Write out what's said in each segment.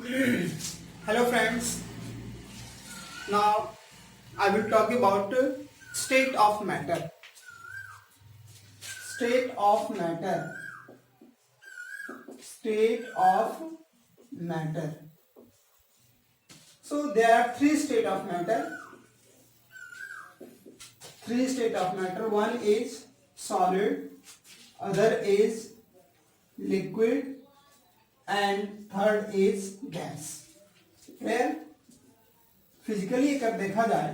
Hello friends, now I will talk about state of matter. State of matter. State of matter. So there are three state of matter. Three state of matter. One is solid, other is liquid and third is gas. Clear? Physically अगर देखा जाए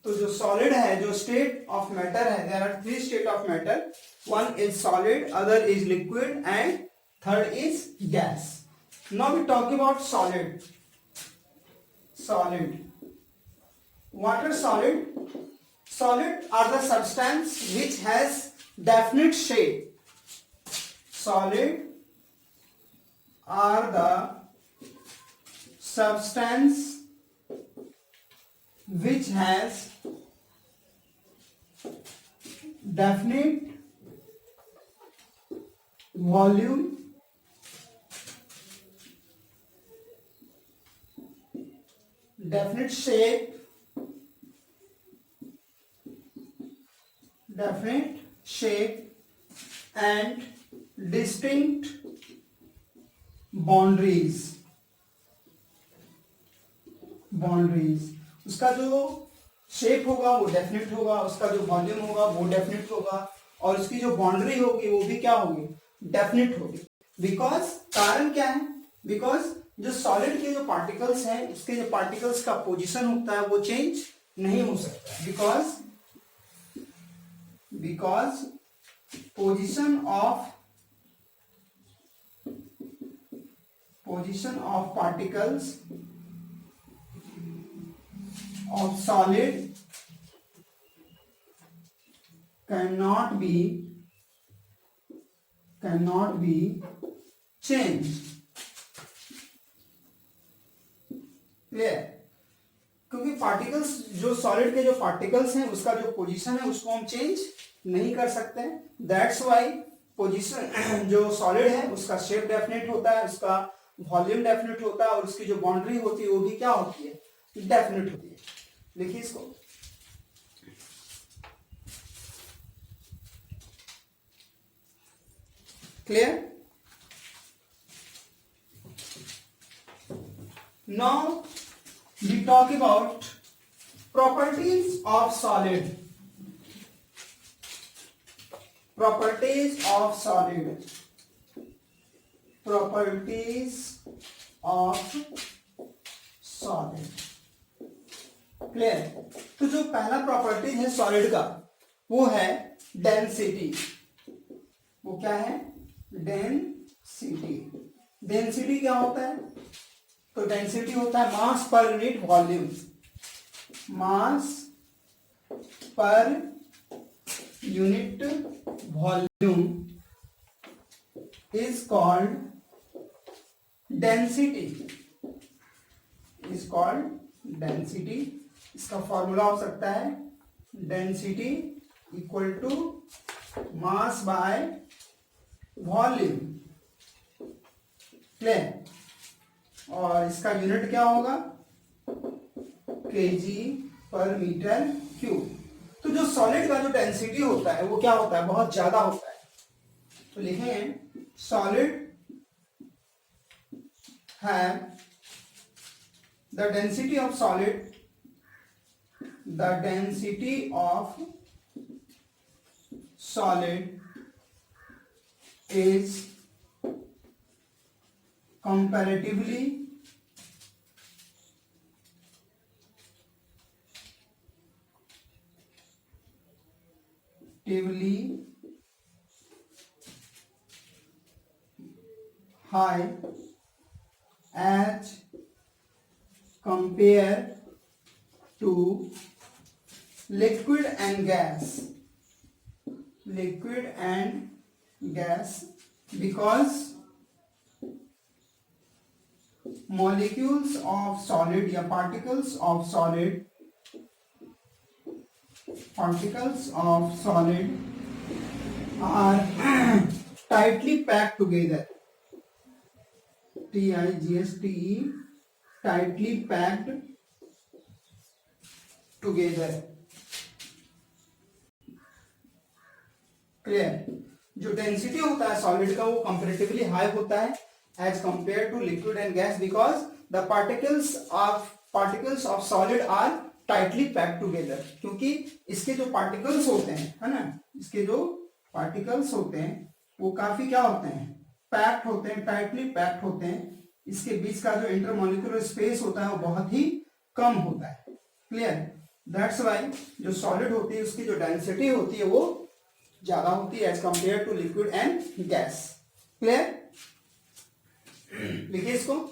तो जो solid है, जो state of matter है, there are three state of matter. One is solid, other is liquid and third is gas. Now we talk about solid. Solid, what are solid? Solid are the substance which has definite shape. Solid are the substance which has definite volume, definite shape, and distinct boundaries. उसका जो shape होगा वो definite होगा, उसका जो volume होगा वो definite होगा और उसकी जो बाउंड्री होगी वो भी क्या होगी, डेफिनेट होगी. बिकॉज कारण क्या है, बिकॉज जो सॉलिड के जो पार्टिकल्स हैं उसके जो पार्टिकल्स का पोजीशन होता है वो चेंज नहीं हो सकता. Because position of particles of solid cannot be changed. Clear? क्योंकि पार्टिकल्स, जो सॉलिड के जो पार्टिकल्स हैं उसका जो पोजीशन है उसको हम चेंज नहीं कर सकते. दैट्स वाई पोजीशन जो सॉलिड है उसका शेप डेफिनेट होता है, उसका वॉल्यूम डेफिनेट होता है और उसकी जो बाउंड्री होती है वो भी क्या होती है, डेफिनेट होती है. देखिए इसको, clear? Now we talk about properties of solid. Properties of solid. Clear? तो जो पहला प्रॉपर्टी है सॉलिड का वो है डेंसिटी. वो क्या है, डेंसिटी. डेंसिटी क्या होता है, तो डेंसिटी होता है मास per unit volume. Mass per unit volume is called density. इसका फॉर्मूला हो सकता है density equal to mass by volume. Clear? और इसका यूनिट क्या होगा, केजी पर मीटर क्यूब. तो जो सॉलिड का जो डेंसिटी होता है वो क्या होता है, बहुत ज्यादा होता है. तो लिखेंगे सॉलिड है the density of solid is comparatively high as compare to liquid and gas because molecules of solid या particles of solid are tightly packed together. TIGSTE tightly packed together. Clear? जो डेंसिटी होता है solid का वो comparatively high होता है as compare to liquid and gas, because the particles of solid are tightly packed together, क्योंकि इसके जो पार्टिकल्स होते हैं, है ना, इसके जो पार्टिकल्स होते हैं वो काफी क्या होते हैं, पैक्ड होते हैं, टाइटली पैक्ड होते हैं। इसके बीच का जो इंटरमॉलिक्यूलर स्पेस होता है वो बहुत ही कम होता है। क्लियर? दैट्स वाई जो सॉलिड होती है उसकी जो डेंसिटी होती है वो ज्यादा होती है as compare to liquid and gas. Clear? लिखिए इसको।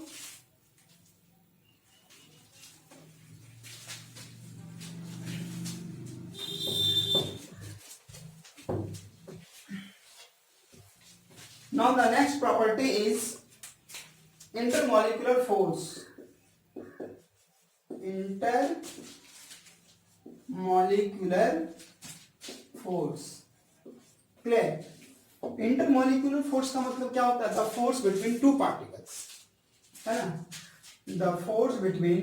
Now the next property is intermolecular force. Intermolecular force. Clear? Intermolecular force का मतलब क्या होता है? The force between two particles, है ना? The force between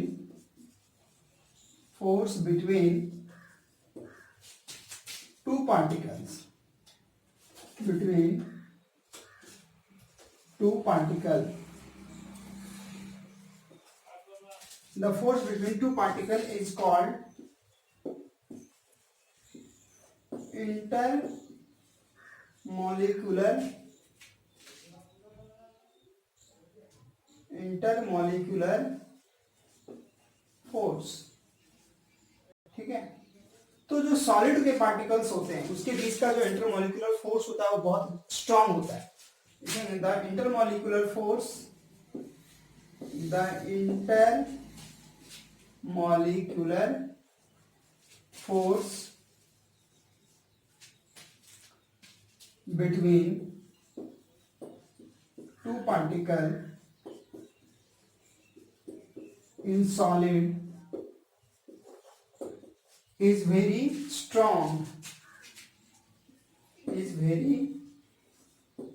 two particles, between two particles. The force between two particles is called intermolecular force। ठीक है? तो जो सॉलिड के पार्टिकल्स होते हैं उसके बीच का जो इंटरमॉलिक्यूलर फोर्स होता है वो बहुत स्ट्रांग होता है। The intermolecular force between two particles in solid is very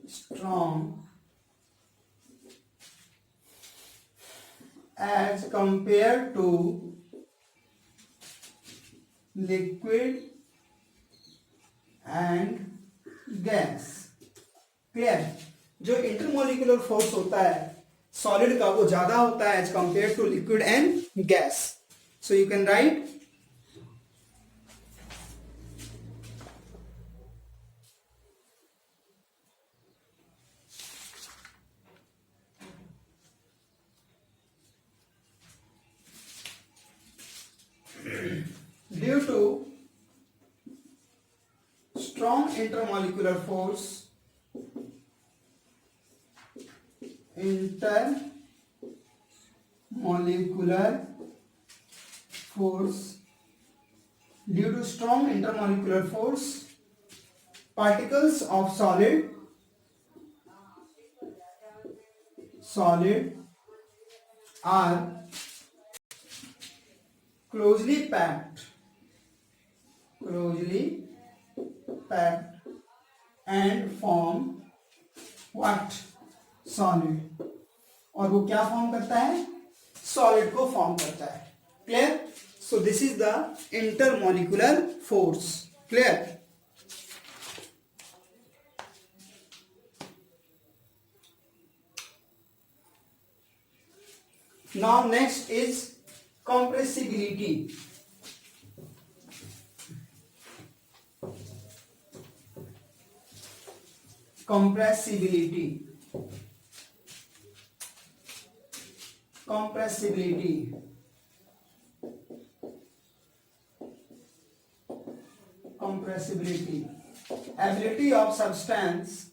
strong, as compared to liquid and gas. Clear? जो इंटरमोलिकुलर फोर्स होता है सॉलिड का वो ज्यादा होता है as compare to liquid and gas. So you can write due to strong intermolecular force due to strong intermolecular force particles of solid are closely packed and form what? Solid। और वो क्या form करता है? Solid को form करता है। Clear? So this is the intermolecular force. Clear? Now next is compressibility। compressibility ability of substance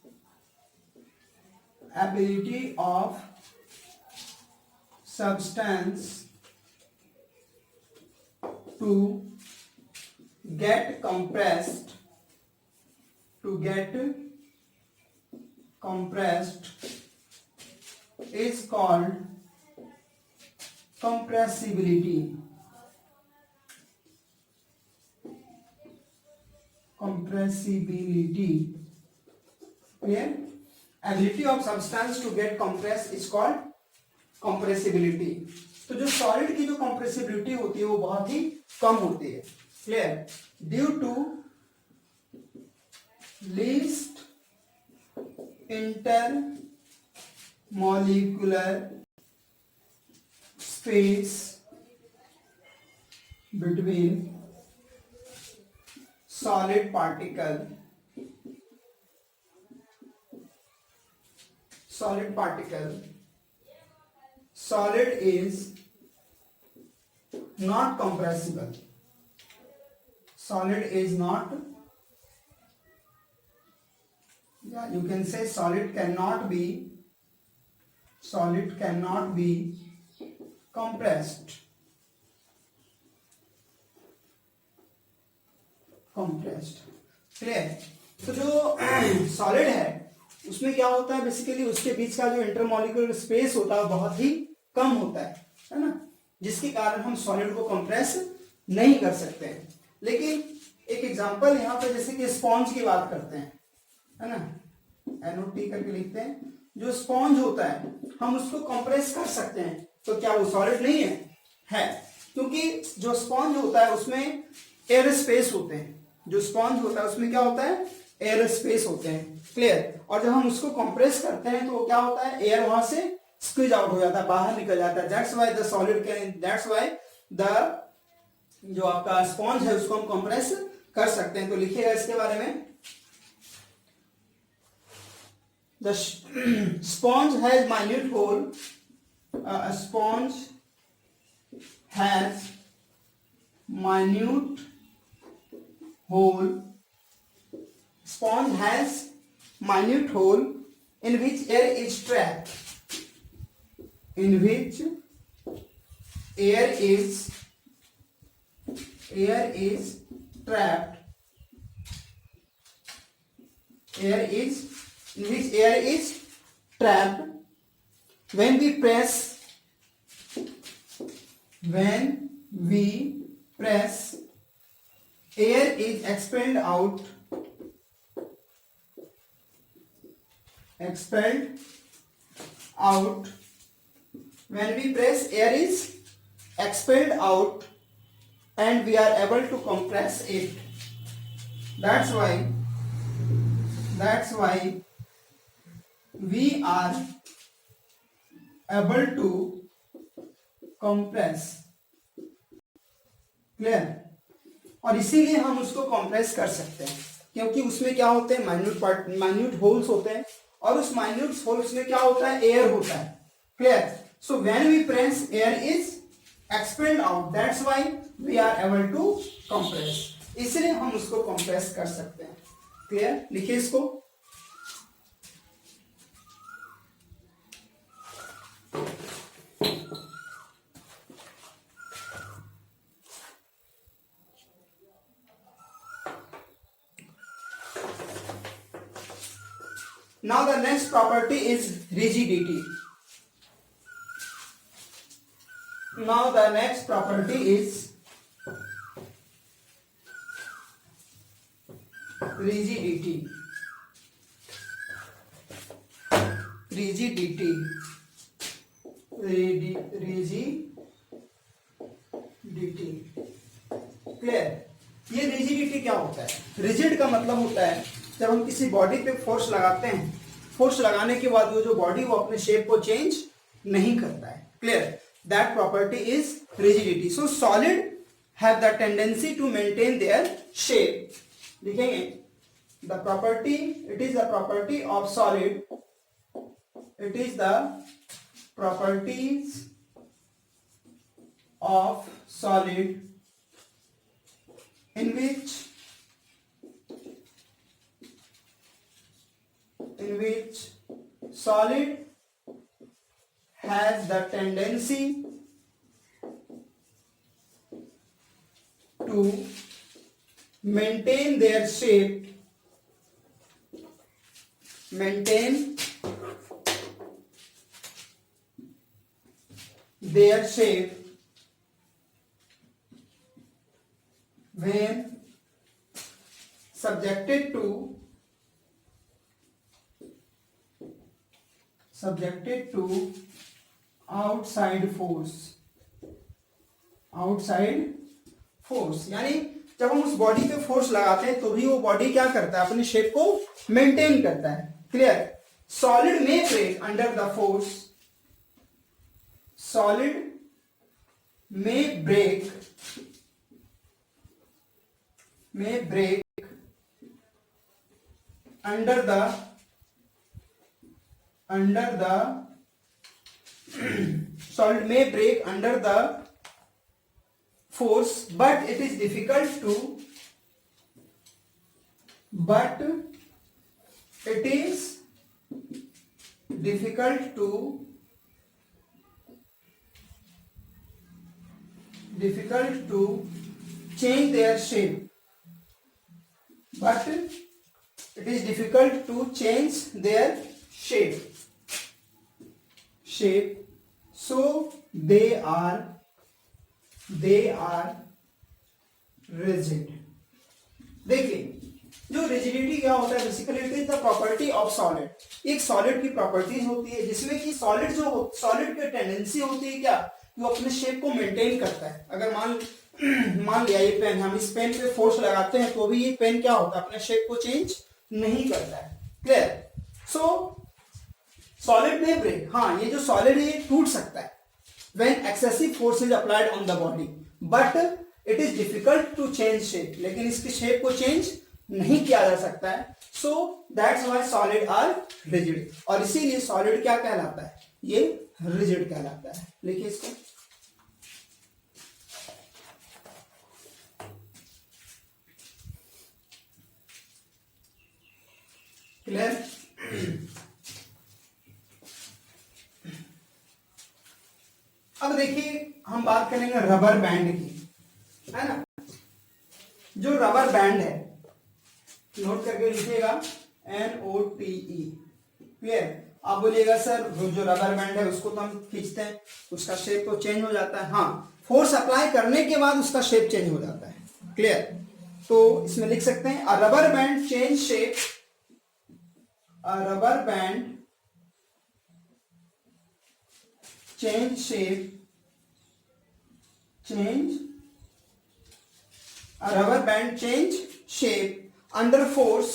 to get compressed is called compressibility। Clear? Ability of substance to get compressed is called compressibility। तो जो solid की जो compressibility होती है वो बहुत ही कम होती है। Clear? Due to least intermolecular space between solid particle solid is not compressible. Solid is not, yeah, you can say solid cannot be compressed. Clear? तो जो सॉलिड है उसमें क्या होता है, बेसिकली उसके बीच का जो इंटरमॉलिक्यूलर स्पेस होता है बहुत ही कम होता है ना, जिसके कारण हम सॉलिड को कंप्रेस नहीं कर सकते हैं। लेकिन एक एग्जांपल यहाँ पे जैसे कि स्पॉन्ज की बात करते हैं, है ना, NOT करके लिखते हैं। जो स्पॉन्ज होता है हम उसको कंप्रेस कर सकते हैं, तो क्या वो सॉलिड नहीं है? क्योंकि जो स्पॉन्ज होता है उसमें एयर स्पेस होते हैं। जो स्पॉन्ज होता है उसमें क्या होता है, एयर स्पेस होते हैं। क्लियर? और जब हम उसको कंप्रेस करते हैं तो क्या होता है, एयर वहां से स्क्वीज आउट हो जाता है, बाहर निकल जाता है। That's why the solid can, that's why the जो आपका स्पॉन्ज है उसको हम कंप्रेस कर सकते हैं। तो लिखिएगा इसके बारे में, the sponge has minute hole, sponge has minute hole, sponge has minute hole in which air is trapped, in which air is trapped, in which air is trapped. When we press air is expelled out when we press, air is expelled out and we are able to compress it. That's why we are able to compress. Clear? और इसीलिए हम उसको compress कर सकते हैं क्योंकि उसमें क्या होते हैं, माइन्यूट होल्स होते हैं, और उस माइन्यूट होल्स में क्या होता है, एयर होता है। Clear? So when we press, air is expelled out, that's why we are able to compress. इसलिए हम उसको कंप्रेस कर सकते हैं। क्लियर? लिखिए इसको, now the next property is rigidity. Now the next property is rigidity. Rigidity. Clear? ये rigidity क्या होता है? रिजिड का मतलब होता है जब हम किसी बॉडी पे फोर्स लगाते हैं, फोर्स लगाने के बाद वो जो बॉडी वो अपने शेप को चेंज नहीं करता है। Clear? That property is rigidity. So solid have the tendency to maintain their shape. लिखेंगे, the property, it is the property of solid, it is the properties of solid in which solid has the tendency to maintain their shape, when subjected to outside force. Outside force, यानी जब हम उस body पे force लगाते हैं तो भी वो बॉडी क्या करता है, अपनी शेप को मेंटेन करता है। क्लियर। सॉलिड में break under the force, solid में break under the solid may break under the force, but it is difficult to change their shape, so they are rigid. देखिए, जो रिजिडिटी क्या होता है, basically it is the property of solid. एक solid की properties होती है जिसमें कि सॉलिड की टेंडेंसी होती है क्या, वो अपने शेप को मेंटेन करता है। अगर मान लिया ये पेन, हम इस पेन पे फोर्स लगाते हैं तो भी ये पेन क्या होता है, अपने शेप को चेंज नहीं करता है। क्लियर। सो सॉलिड में ब्रेक, हाँ ये जो सॉलिड है ये टूट सकता है when excessive force is applied on the body, but it is difficult to change shape, लेकिन इसकी शेप को चेंज नहीं किया जा सकता है। so that's why solid are rigid, और इसीलिए सॉलिड क्या कहलाता है, ये रिजिड कहलाता है। लिखिए इसको। क्लियर। अब देखिए हम बात करेंगे रबर बैंड की, है ना। जो रबर बैंड है, नोट करके लिखिएगा NOTE। क्लियर। आप बोलिएगा सर जो रबर बैंड है उसको तो हम खींचते हैं, उसका शेप तो चेंज हो जाता है। हाँ, फोर्स अप्लाई करने के बाद उसका शेप चेंज हो जाता है। क्लियर। तो इसमें लिख सकते हैं अ rubber band change shape, a rubber band change a rubber band change shape under force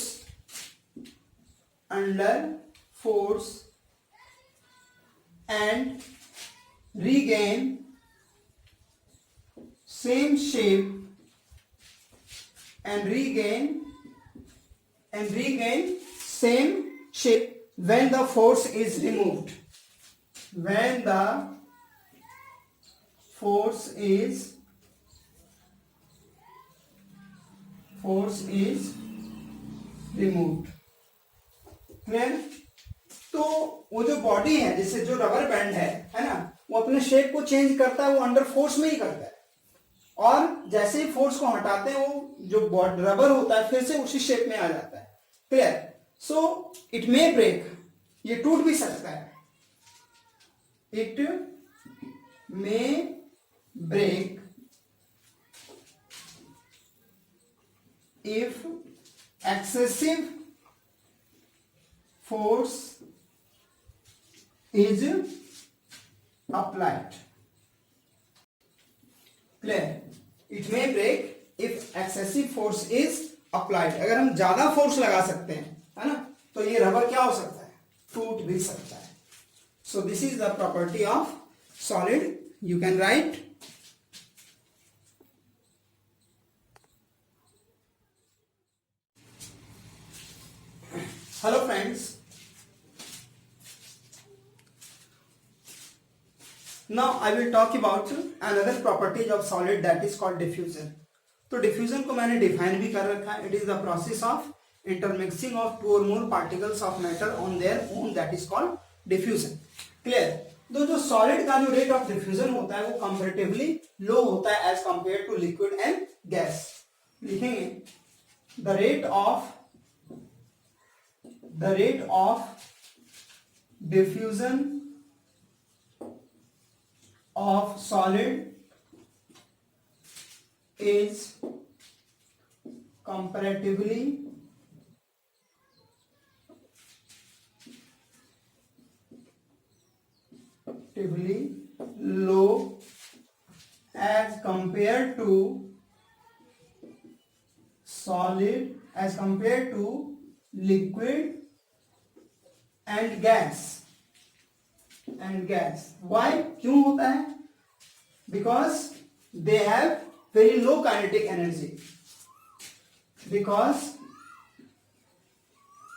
and regain same shape same shape when the force is removed. When the force is removed. Clear. तो वो जो body है, जैसे जो rubber band है ना, वो अपने शेप को चेंज करता है, वो अंडर फोर्स में ही करता है, और जैसे ही फोर्स को हटाते हैं वो जो रबर होता है फिर से उसी शेप में आ जाता है। Clear. So it may break, ये टूट भी सकता है। It may break if excessive force is applied. Clear? It may break if excessive force is applied. अगर हम ज्यादा फोर्स लगा सकते हैं, है ना, तो ये रबर क्या हो सकता है, टूट भी सकता है। So this is the property of solid. You can write hello friends. Now I will talk about another properties of solid, that is called diffusion. तो diffusion को मैंने define भी कर रखा है. It is the process of intermixing of two or more particles of matter on their own, that is called diffusion. Clear. तो जो solid का जो रेट ऑफ डिफ्यूजन होता है वो कंपैरेटिवली लो होता है as compare to liquid and gas. लिखेंगे the rate of diffusion of solid is comparatively low as compared to solid, as compared to liquid and gas. Why? क्यों होता है? Because they have very low kinetic energy. Because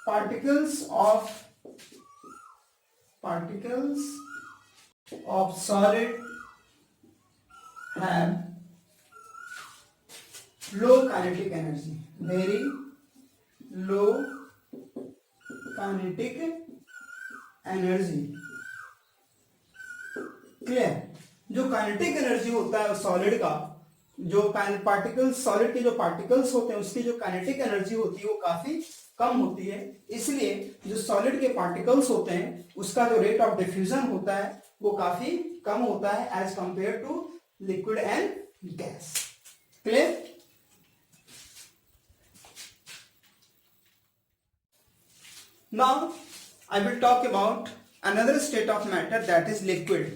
particles of solid have low kinetic energy, very low kinetic energy. Clear? जो kinetic energy होता है solid का, जो particles, solid के जो पार्टिकल्स होते हैं उसकी जो काइनेटिक एनर्जी होती है वो काफी कम होती है. इसलिए जो सॉलिड के पार्टिकल्स होते हैं उसका जो रेट ऑफ डिफ्यूजन होता है वो काफी कम होता है as compare to liquid and gas. Clear? Now I will talk about another state of matter, that is liquid.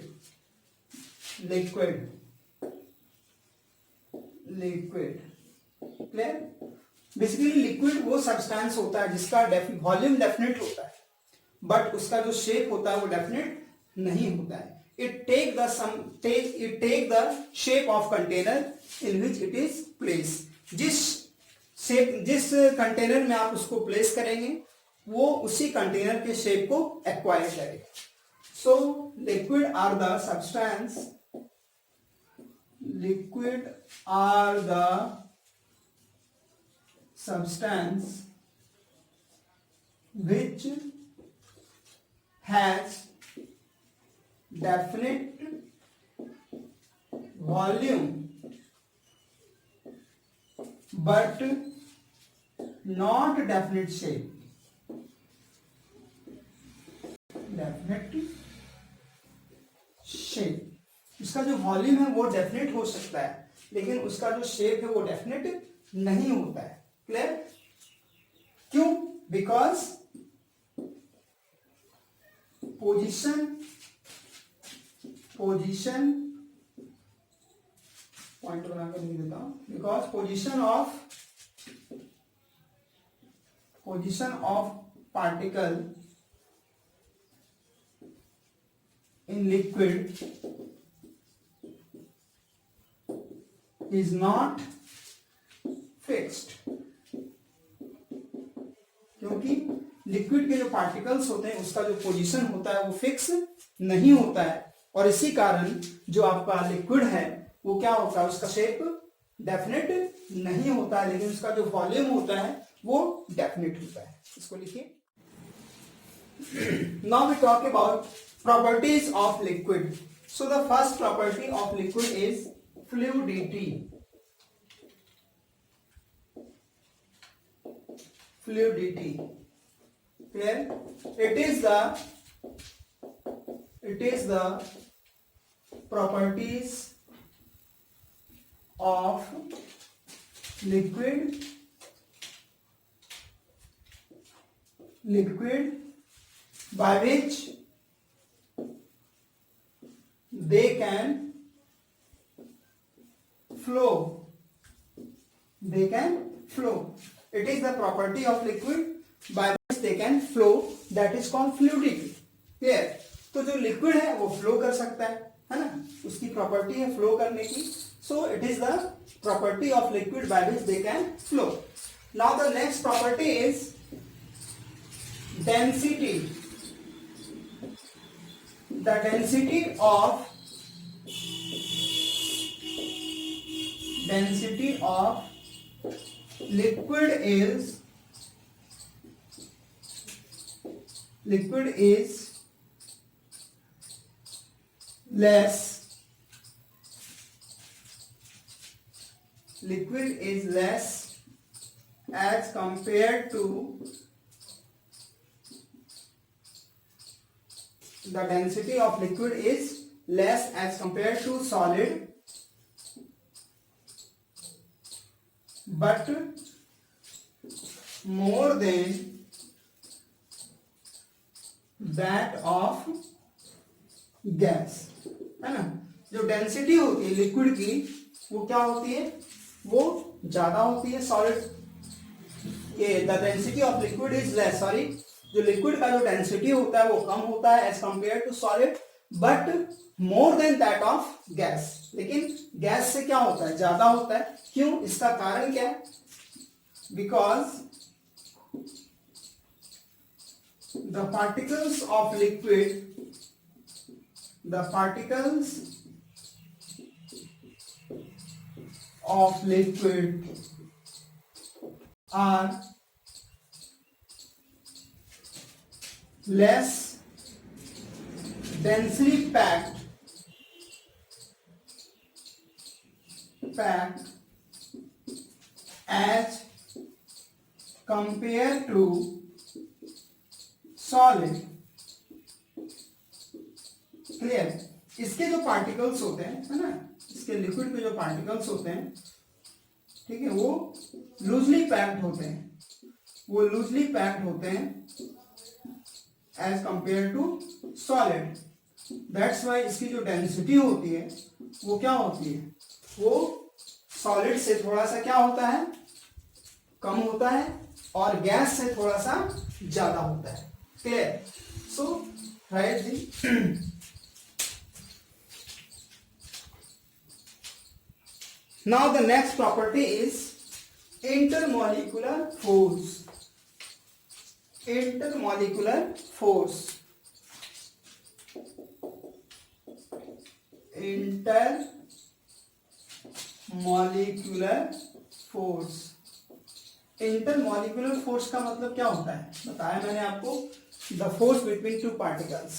Clear? Basically liquid वो सब्सटेंस होता है जिसका वॉल्यूम डेफिनेट होता है बट उसका जो शेप होता है वो डेफिनेट नहीं होता है. It take the shape of container in which it is placed. जिस कंटेनर में आप उसको प्लेस करेंगे वो उसी कंटेनर के शेप को एक्वायर करेगा. So liquid are the substance which has definite volume but not definite shape. उसका जो वॉल्यूम है वो डेफिनेट हो सकता है लेकिन उसका जो शेप है वो डेफिनेट नहीं होता है. क्लियर? क्यों? बिकॉज पोजीशन पॉइंट बनाकर लिख देता हूं. Because position of particle in liquid is not fixed. क्योंकि लिक्विड के जो पार्टिकल्स होते हैं उसका जो पोजीशन होता है वो फिक्स नहीं होता है और इसी कारण जो आपका लिक्विड है वो क्या होता है, उसका शेप डेफिनेट नहीं होता है लेकिन उसका जो वॉल्यूम होता है वो डेफिनेट होता है. इसको लिखिए. Now we talk about properties of liquid. So the first property of liquid is fluidity. Clear? It is the properties of liquid by which they can flow. It is the property of liquid by which they can flow, that is called fluidity. Clear? तो जो liquid है वो flow कर सकता है ना, उसकी property है फ्लो करने की. So it is the property of liquid by which they can flow. Now the next property is density. The density of liquid is less as compared to the density of liquid is less as compared to solid but more than that of gas, है ना. जो density होती है liquid की वो क्या होती है, वो ज्यादा होती है सॉलिड, ये the density of liquid is less, sorry जो लिक्विड का जो डेंसिटी होता है वो कम होता है as compare to solid, but more than that of gas, लेकिन गैस से क्या होता है, ज्यादा होता है। क्यों, इसका कारण क्या है, because the particles of liquid, the particles of liquid are less densely packed as compared to solid. Clear, इसके जो पार्टिकल्स होते हैं, है ना, इसके लिक्विड के जो पार्टिकल्स होते हैं, ठीक है, वो लूजली पैक्ड होते हैं, वो लूजली पैक्ड होते हैं as compare to solid. That's why इसकी जो डेंसिटी होती है वो क्या होती है, वो सॉलिड से थोड़ा सा क्या होता है, कम होता है, और गैस से थोड़ा सा ज्यादा होता है। Clear? So, write the now the next property is intermolecular force. Intermolecular force. Intermolecular force. Intermolecular force का मतलब क्या होता है, बताया मैंने आपको, the force between two particles.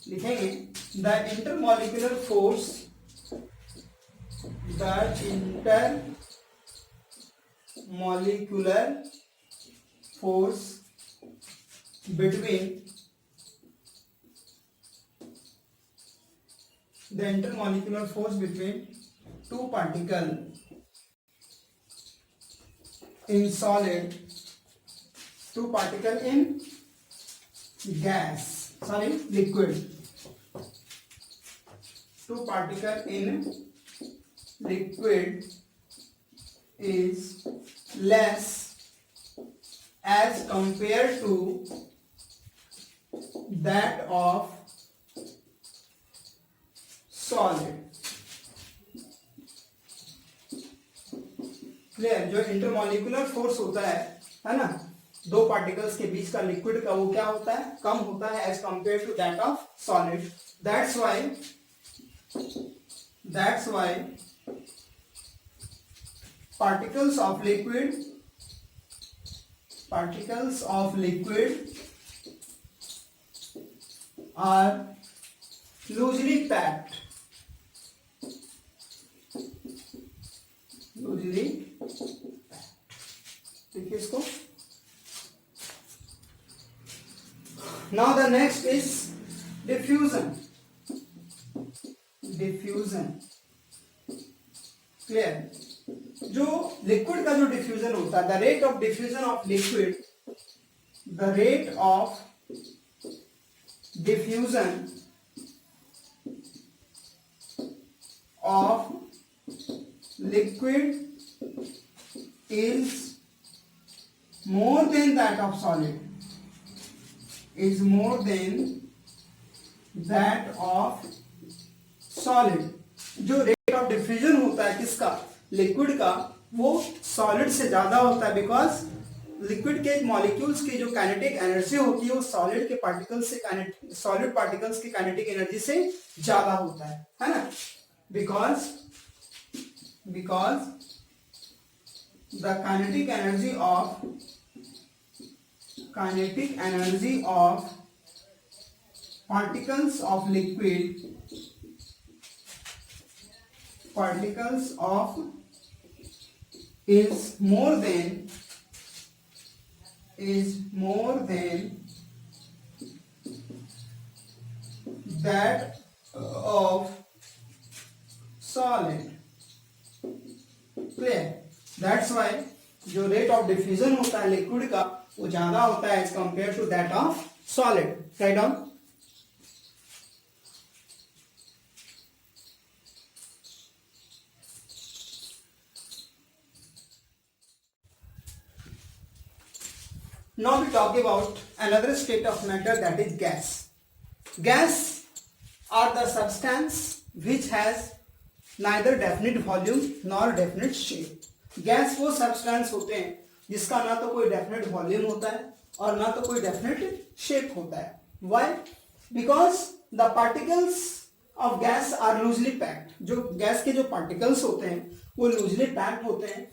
लिखेंगे the intermolecular force, the intermolecular force between, the intermolecular force between two particle in solid, two particle in gas, sorry liquid, two particle in liquid is less as compared to that of solid। Clear, जो intermolecular force होता है ना, दो particles के बीच का liquid का, वो क्या होता है, कम होता है as compare to that of solid. That's why particles of liquid are loosely packed, देखिए इसको। Now the next is diffusion. Clear, जो लिक्विड का जो डिफ्यूजन होता है, the rate of diffusion of liquid, the rate of diffusion of liquid is more than that of solid, is more than that of solid। जो rate of diffusion होता है किसका, liquid का, वो सॉलिड से ज्यादा होता है, बिकॉज लिक्विड के मॉलिक्यूल्स की जो काइनेटिक एनर्जी होती है वो सॉलिड के पार्टिकल्स से, सॉलिड पार्टिकल्स की काइनेटिक एनर्जी से ज्यादा होता है ना, because the kinetic energy of particles of liquid, is more than that of solid। Clear, that's why जो रेट ऑफ डिफ्यूजन होता है लिक्विड का वो ज्यादा होता है as compare to that of solid. Right down. Now we talk about another state of matter, that is gas. Gas are the substance which has neither definite volume nor definite shape. Gas वो substance होते हैं जिसका ना तो कोई definite volume होता है और ना तो कोई डेफिनेट शेप होता है. Why? Because the particles of gas are loosely packed. जो गैस के जो पार्टिकल्स होते हैं वो लूजली पैक्ड होते हैं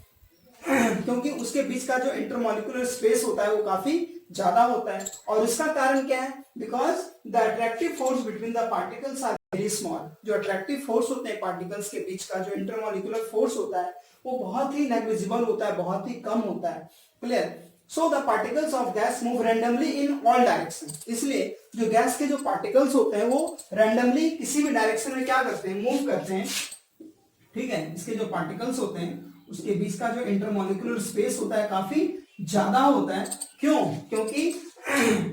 क्योंकि उसके बीच का जो इंटरमॉलिक्यूलर स्पेस होता है वो काफी ज्यादा होता है. और उसका कारण क्या है? Because the attractive force between the particles are very small. जो अट्रैक्टिव फोर्स होते हैं पार्टिकल्स के बीच का, जो इंटरमॉलिक्यूलर फोर्स होता है वो बहुत ही नेग्लिजिबल होता है, बहुत ही कम होता है. Clear? So the particles of gas move randomly in all direction. इसलिए जो गैस के जो पार्टिकल्स होते हैं वो रैंडमली किसी भी डायरेक्शन में क्या करते हैं? मूव करते हैं. ठीक है. इसके जो पार्टिकल्स होते हैं उसके बीच का जो इंटरमॉलिक्यूलर स्पेस होता है काफी ज्यादा होता है. क्यों? क्योंकि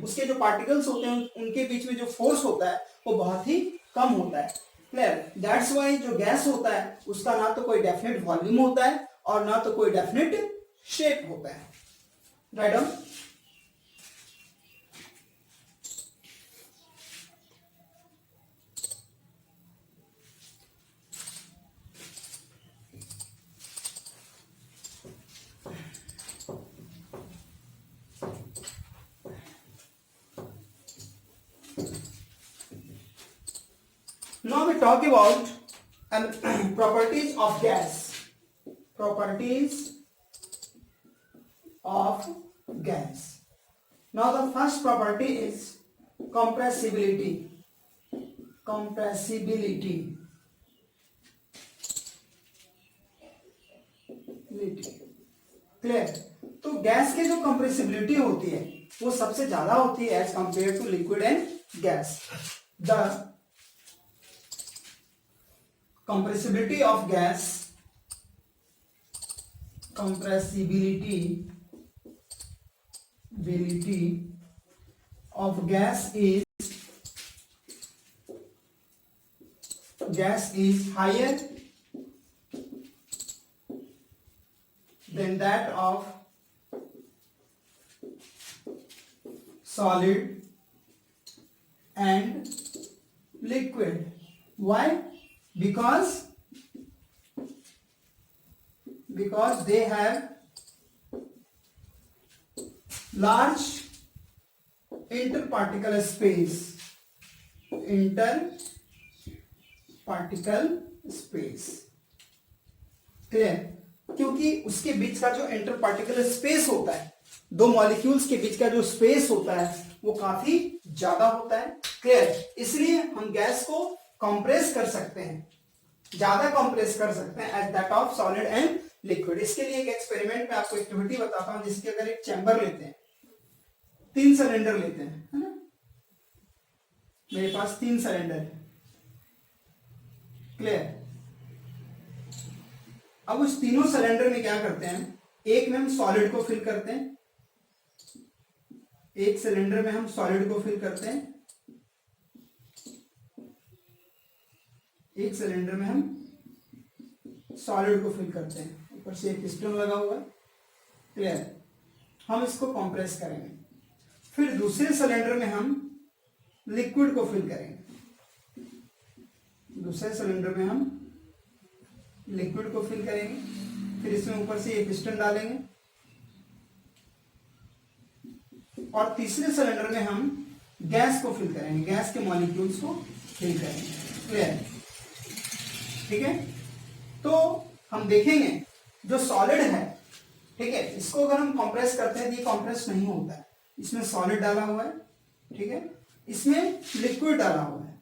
उसके जो पार्टिकल्स होते हैं उनके बीच में जो फोर्स होता है वो बहुत ही कम होता है. क्लियर? दैट्स व्हाई जो गैस होता है उसका ना तो कोई डेफिनेट वॉल्यूम होता है और ना तो कोई डेफिनेट शेप होता है. Right on. Now we talk about properties of gas. Properties of gas. Now the first property is compressibility. Compressibility. Clear? तो गैस की जो कंप्रेसिबिलिटी होती है वो सबसे ज्यादा होती है as compare to liquid and gas. The compressibility of gas of gas is higher than that of solid and liquid. Why? Because they have large interparticle space. Clear? क्योंकि उसके बीच का जो इंटरपार्टिकुलर स्पेस होता है, दो मॉलिक्यूल्स के बीच का जो स्पेस होता है वो काफी ज्यादा होता है. क्लियर? इसलिए हम गैस को कंप्रेस कर सकते हैं, ज्यादा कंप्रेस कर सकते हैं at that of solid and liquid. इसके लिए एक एक्सपेरिमेंट में आपको एक्टिविटी बताता हूं. जिसके अगर एक चैम्बर लेते हैं, 3 सिलेंडर लेते हैं, है ना? मेरे पास 3 सिलेंडर है. क्लियर? अब उस तीनों सिलेंडर में क्या करते हैं? एक में हम सॉलिड को फिल करते हैं, एक सिलेंडर में हम सॉलिड को फिल करते हैं, एक सिलेंडर में हम सॉलिड को फिल करते हैं. ऊपर से एक पिस्टन लगा हुआ है. क्लियर? हम इसको कंप्रेस करेंगे. फिर दूसरे सिलेंडर में हम लिक्विड को फिल करेंगे, दूसरे सिलेंडर में हम लिक्विड को फिल करेंगे. फिर इसमें ऊपर से एक पिस्टन डालेंगे और तीसरे सिलेंडर में हम गैस को फिल करेंगे, गैस के मॉलिक्यूल्स को फिल करेंगे. क्लियर? ठीक है. तो हम देखेंगे जो सॉलिड है, ठीक है, इसको अगर हम कंप्रेस करते हैं तो ये कंप्रेस नहीं होता है. इसमें सॉलिड डाला हुआ है, ठीक है, इसमें लिक्विड डाला हुआ है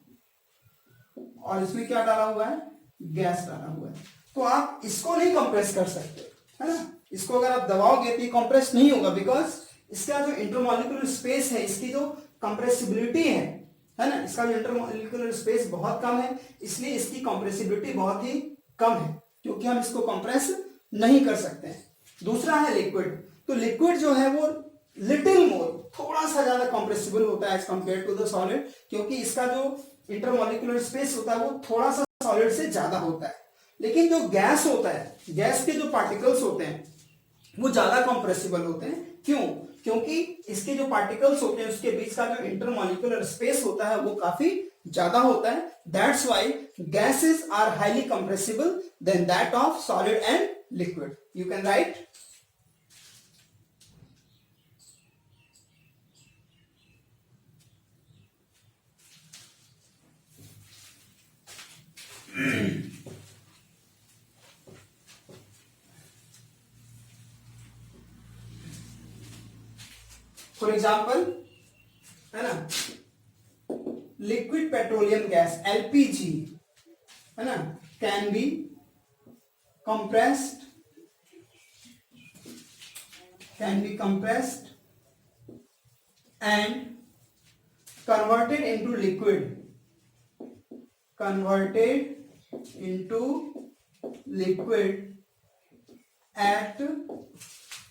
और इसमें क्या डाला हुआ है? गैस डाला हुआ है. तो आप इसको नहीं कंप्रेस कर सकते, है ना? इसको अगर आप दबाओगे तो ये कंप्रेस नहीं होगा. बिकॉज इसका जो इंटरमॉलिक्यूलर स्पेस है, इसकी जो कंप्रेसिबिलिटी है ना, इसका जो इंटरमॉलिक्यूलर स्पेस बहुत कम है, इसलिए इसकी कंप्रेसिबिलिटी बहुत ही कम है, क्योंकि हम इसको कंप्रेस नहीं कर सकते हैं. दूसरा है लिक्विड. तो लिक्विड जो है वो लिटिल मोर, थोड़ा सा ज्यादा कंप्रेसिबल होता है as compare to the solid, क्योंकि इसका जो इंटरमॉलिक्यूलर स्पेस होता है वो थोड़ा सा सॉलिड से ज्यादा होता है. लेकिन जो गैस होता है, गैस के जो पार्टिकल्स होते हैं वो ज्यादा कंप्रेसिबल होते हैं. क्यों? क्योंकि इसके जो पार्टिकल्स होते हैं उसके बीच का जो इंटरमॉलिक्यूलर स्पेस होता है वो काफी ज्यादा होता है. That's why gases are highly compressible than that of solid and liquid. You can write. For example है ना, लिक्विड पेट्रोलियम गैस एलपीजी है ना, can be compressed and converted into liquid at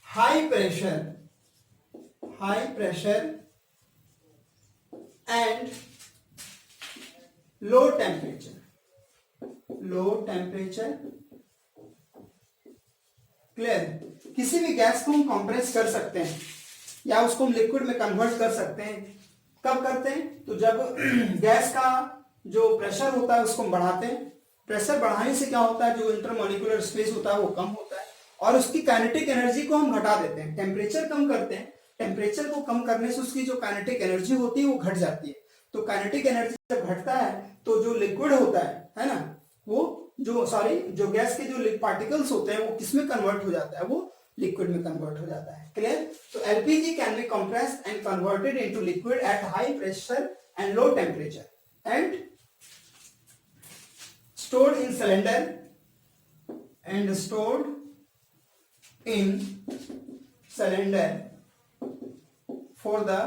high pressure and low temperature. Clear. किसी भी gas को हम compress कर सकते हैं या उसको हम लिक्विड में कन्वर्ट कर सकते हैं. कब करते हैं? तो जब गैस का जो प्रेशर होता है उसको हम बढ़ाते हैं. प्रेशर बढ़ाने से क्या होता है, जो इंटरमॉलिक्यूलर स्पेस होता है वो कम होता है और उसकी काइनेटिक एनर्जी को हम घटा देते हैं. टेम्परेचर कम करते हैं. टेम्परेचर को कम करने से उसकी जो काइनेटिक एनर्जी होती है वो घट जाती है. तो काइनेटिक एनर्जी जब घटता है तो जो लिक्विड होता है ना, वो जो गैस के जो पार्टिकल्स होते हैं वो किसमें कन्वर्ट हो जाता है, वो लिक्विड में कन्वर्ट हो जाता है. क्लियर. तो LPG can be compressed and converted into liquid at high pressure and low temperature and stored in cylinder for the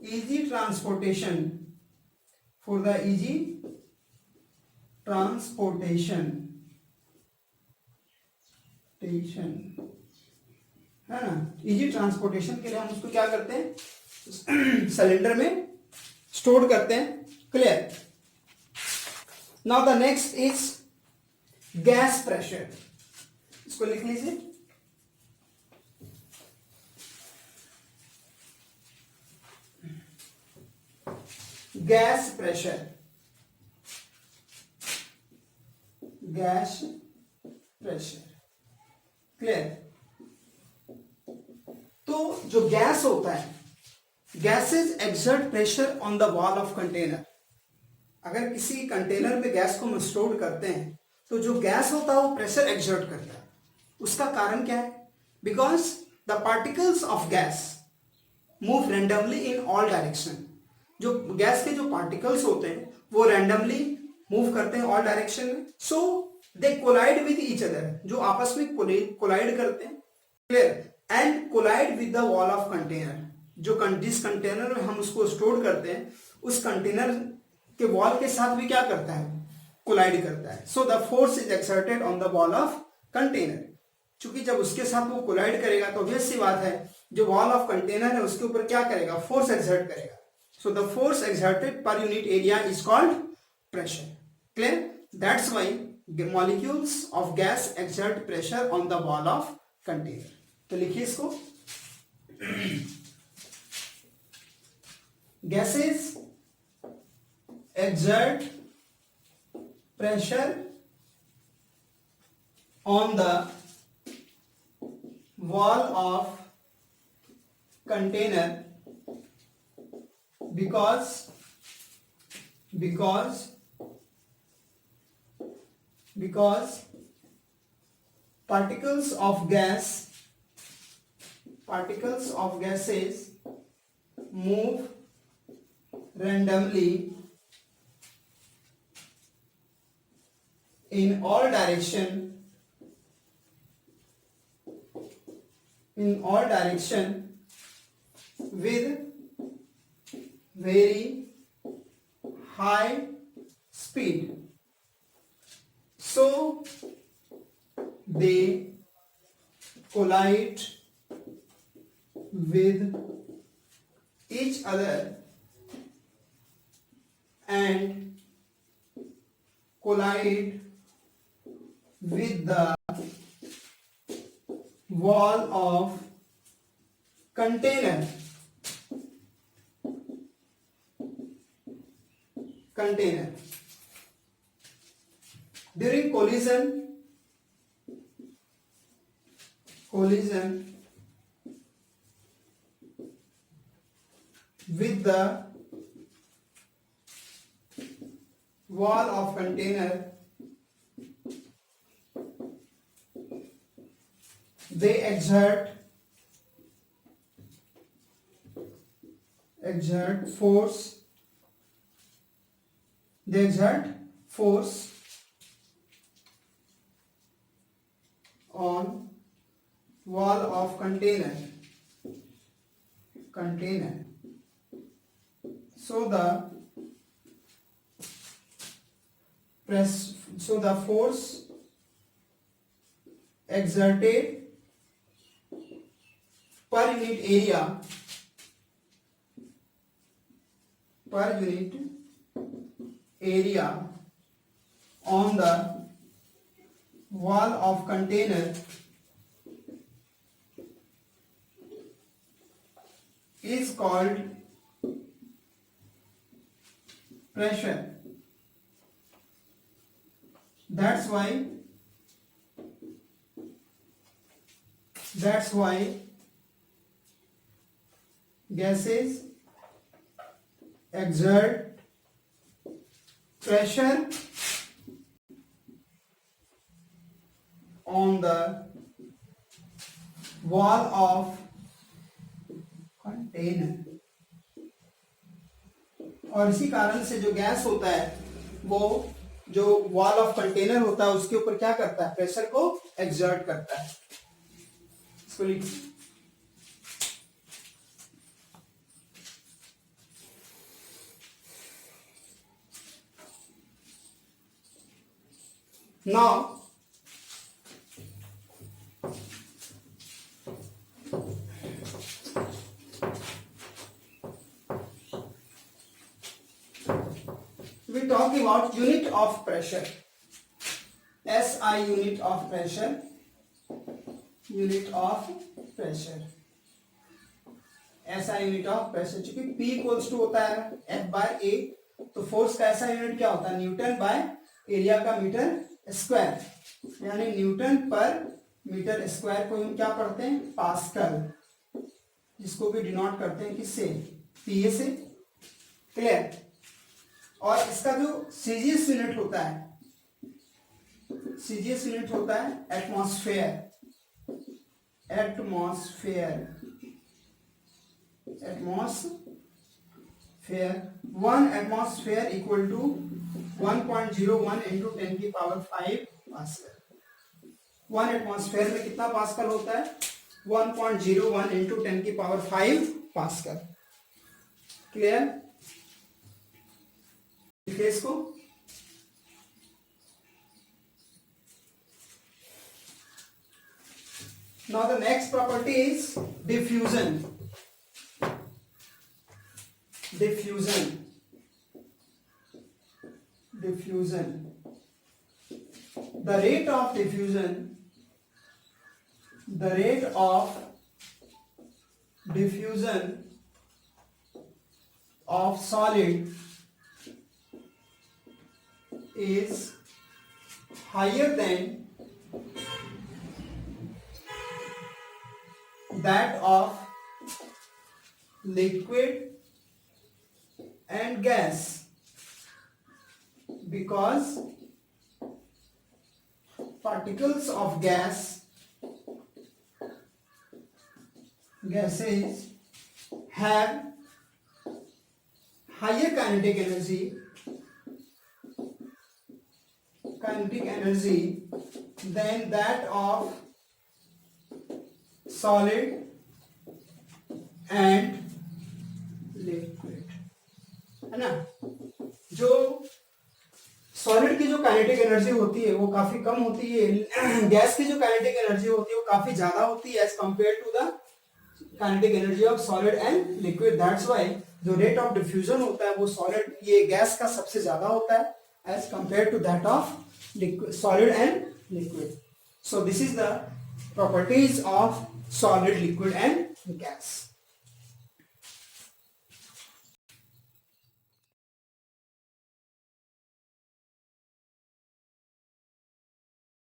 easy transportation है ना. इजी ट्रांसपोर्टेशन के लिए हम उसको क्या करते हैं, सिलेंडर में स्टोर करते हैं. Clear. Now the next is gas pressure. इसको लिख लीजिए. Gas pressure. क्लियर. तो जो गैस होता है, gases exert pressure on the wall of container. अगर किसी कंटेनर में गैस को हम स्टोर करते हैं तो जो गैस होता है वो प्रेशर एक्सर्ट करता है. उसका कारण क्या है? Because the particles of gas move randomly in all direction. जो गैस के जो पार्टिकल्स होते हैं वो रैंडमली मूव करते हैं ऑल डायरेक्शन में. So they collide with each other. जो आपस में कोलाइड करते हैं. Clear. And collide with the wall of container. जिस कंटेनर में हम उसको स्टोर करते हैं उस कंटेनर के वॉल के साथ भी क्या करता है, कोलाइड करता है. So the force is exerted on the wall of container. चूंकि जब उसके साथ वो कोलाइड करेगा तो ऑब्वियस सी बात है जो वॉल ऑफ कंटेनर है उसके ऊपर क्या करेगा, फोर्स एक्सर्ट करेगा. So the force exerted per unit area is called pressure. Clear. That's why molecules of gas exert pressure on the wall of container. तो लिखिए इसको. Gases exert pressure on the wall of container because particles of gases move randomly in all direction with very high speed. So they collide with each other and collide with the wall of container during collision with the wall of container, they exert force on wall of container. So the force exerted per unit area on the wall of container is called pressure. That's why gases exert pressure on the wall of container. और इसी कारण से जो gas होता है वो जो wall of container होता है उसके ऊपर क्या करता है, प्रेशर को एक्सर्ट करता है. इसको लिखिए. Now we talk about unit of pressure. SI unit of pressure. SI unit of pressure चूंकि P इक्वल्स टू होता है F/A, तो फोर्स का SI यूनिट क्या होता है, न्यूटन बाय एरिया का मीटर स्क्वायर, यानी न्यूटन पर मीटर स्क्वायर को हम क्या पढ़ते हैं, पास्कल, जिसको भी डिनोट करते हैं किससे, PA से. क्लियर. और इसका जो सीजीएस यूनिट होता है atmosphere. 1 atmosphere equal to 1.01 into 10 की पावर 5 पास्कल. 1 एटमॉस्फेयर में कितना पास्कल होता है, 1.01 इंटू 10 की पावर 5 पास्कल. क्लियर. लिखिए इसको. Now the next property is diffusion. The rate of diffusion of solid is higher than that of liquid and gas, because particles of gases have higher kinetic energy than that of solid and liquid. है ना. जो solid की जो kinetic energy होती है वो काफी कम होती है, गैस की जो काइनेटिक एनर्जी होती है वो काफी ज्यादा होती है as compare to the kinetic energy of solid and liquid. That's why जो रेट ऑफ डिफ्यूजन होता है वो सॉलिड, ये गैस का सबसे ज्यादा होता है as compare to that of solid and liquid. So this is the properties of solid, liquid and gas.